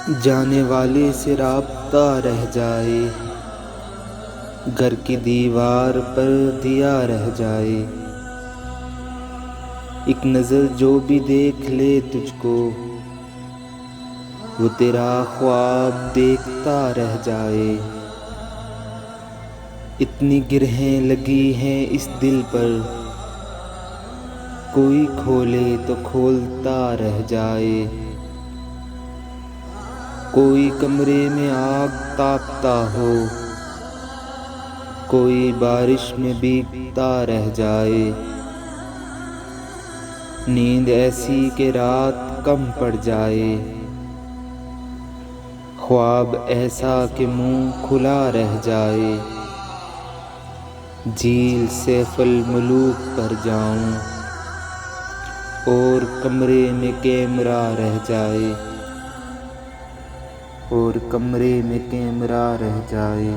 جانے والے سے رابطہ رہ جائے، گھر کی دیوار پر دیا رہ جائے، ایک نظر جو بھی دیکھ لے تجھ کو، وہ تیرا خواب دیکھتا رہ جائے۔ اتنی گرہیں لگی ہیں اس دل پر، کوئی کھولے تو کھولتا رہ جائے۔ کوئی کمرے میں آگ تاپتا ہو، کوئی بارش میں بھیگتا رہ جائے۔ نیند ایسی کہ رات کم پڑ جائے، خواب ایسا کہ منہ کھلا رہ جائے۔ جھیل سیف الملوک پر جاؤں اور کمرے میں کیمرہ رہ جائے، اور کمرے میں کیمرہ رہ جائے۔